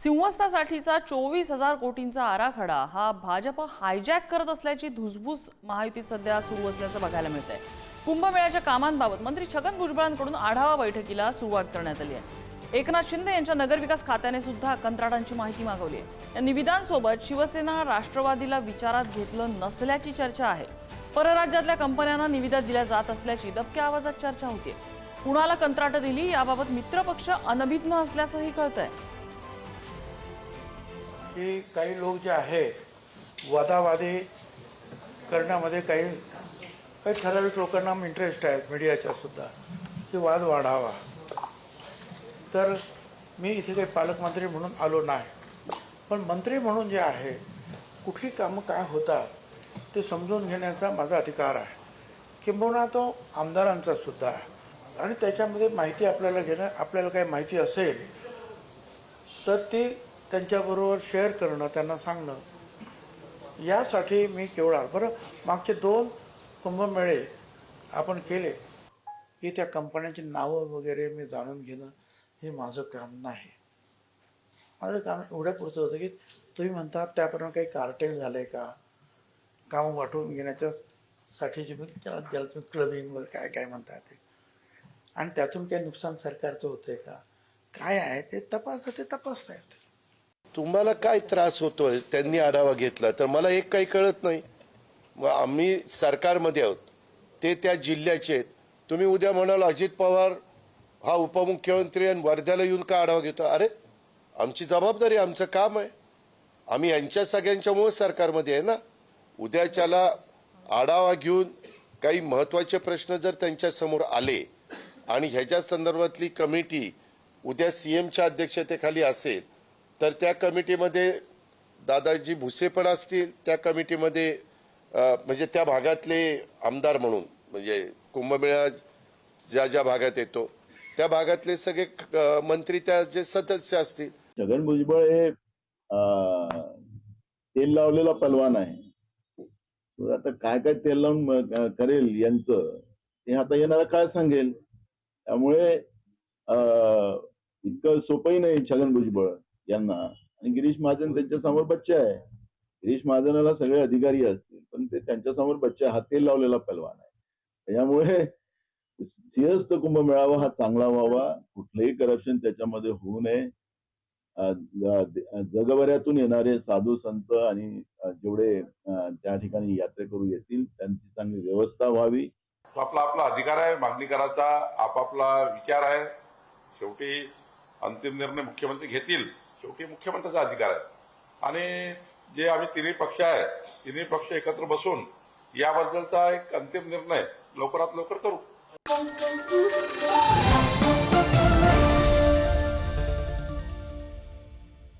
सिंहस्थासाठीचा 24,000 कोटींचा आराखडा हा भाजप हायजॅक करत असल्याची धुसफूस महायुतीत सध्या सुरू असल्याचं बघायला मिळतंय। कुंभमेळ्याच्या कामांबाबत मंत्री छगन भुजबळांकडून आढावा बैठकीला सुरुवात करण्यात आली आहे। एकनाथ शिंदे यांच्या नगरविकास खात्याने सुद्धा कंत्राटांची माहिती मागवली आहे। या निविदांसोबत शिवसेना राष्ट्रवादीला विचारात घेतलं नसल्याची चर्चा आहे। परराज्यातल्या कंपन्यांना निविदा दिल्या जात असल्याची दबक्या आवाजात चर्चा होती। कुणाला कंत्राट दिली याबाबत मित्रपक्ष अनभिज्ञ असल्याचंही कळतंय। की काही लोक जे आहेत वादावादी करण्यामध्ये काही ठराविक लोकांना इंटरेस्ट आहेत मीडियाच्या सुद्धा की वाद वाढावा। तर मी इथे काही पालकमंत्री म्हणून आलो नाही, पण मंत्री म्हणून जे आहे कुठली कामं काय होतात ते समजून घेण्याचा माझा अधिकार आहे, किंबहुना तो आमदारांचा सुद्धा आहे। आणि त्याच्यामध्ये माहिती आपल्याला घेणं, आपल्याला काही माहिती असेल तर ती त्यांच्याबरोबर शेअर करणं, त्यांना सांगणं, यासाठी मी केवळ बरं मागचे 2 कुंभमेळे आपण केले की त्या कंपन्यांची नावं वगैरे मी जाणून घेणं हे माझं काम नाही। माझं काम एवढ्या पुरतं होतं की तुम्ही म्हणतात त्याप्रमाणे काही कार्टेल झालं आहे का, कामं वाटून घेण्याच्यासाठीची ज्याला तुम्ही क्लबिंग वगैरे काय काय म्हणतात ते, आणि त्यातून काही नुकसान सरकारचं होतं आहे का, काय आहे ते तपासतायत। तुम्हाला काय त्रास होतोय त्यांनी आढावा घेतला तर मला एक काही कळत नाही। आम्ही सरकारमध्ये आहोत, ते त्या जिल्ह्याचे आहेत। तुम्ही उद्या म्हणाल अजित पवार हा उपमुख्यमंत्री आणि वर्ध्याला येऊन का आढावा घेतो? अरे आमची जबाबदारी, आमचं काम आहे। आम्ही यांच्या सगळ्यांच्यामुळे सरकारमध्ये आहे ना। उद्याच्याला आढावा घेऊन काही महत्त्वाचे प्रश्न जर त्यांच्यासमोर आले आणि ह्याच्या संदर्भातली कमिटी उद्या CMच्या अध्यक्षतेखाली असेल तर त्या कमिटीमध्ये दादाजी भुसे पण असतील, त्या कमिटीमध्ये म्हणजे त्या भागातले आमदार म्हणून, म्हणजे कुंभमेळा ज्या भागात येतो त्या भागातले सगळे मंत्री त्याचे सदस्य असतील। छगन भुजबळ हे तेल लावलेला पलवान आहे। आता काय काय तेल लावून करेल यांचं ते आता येणारा काळ सांगेल। त्यामुळे इतकं सोपंही नाही छगन भुजबळ यांना। आणि गिरीश महाजन त्यांच्या समोर बच्चा आहे। गिरीश महाजनाला सगळे अधिकारी असतील, पण ते त्यांच्या समोर बच्चा, हा तेल लावलेला पलवान आहे। त्यामुळे सिंहस्थ कुंभ मेळावा हा चांगला व्हावा, कुठलंही करप्शन त्याच्यामध्ये होऊ नये। जगभरातून येणारे साधू संत आणि जेवढे त्या ठिकाणी यात्रेकरू येतील त्यांची चांगली व्यवस्था व्हावी। आपला आपला अधिकार आहे मागणी करायचा, आपापला विचार आहे। शेवटी अंतिम निर्णय मुख्यमंत्री घेतील, शेवटी मुख्यमंत्र्याचा अधिकार आहे। आणि जे आम्ही तिन्ही पक्ष आहे, तिन्ही पक्ष एकत्र बसून याबद्दलचा एक अंतिम निर्णय लवकरात लवकर करू।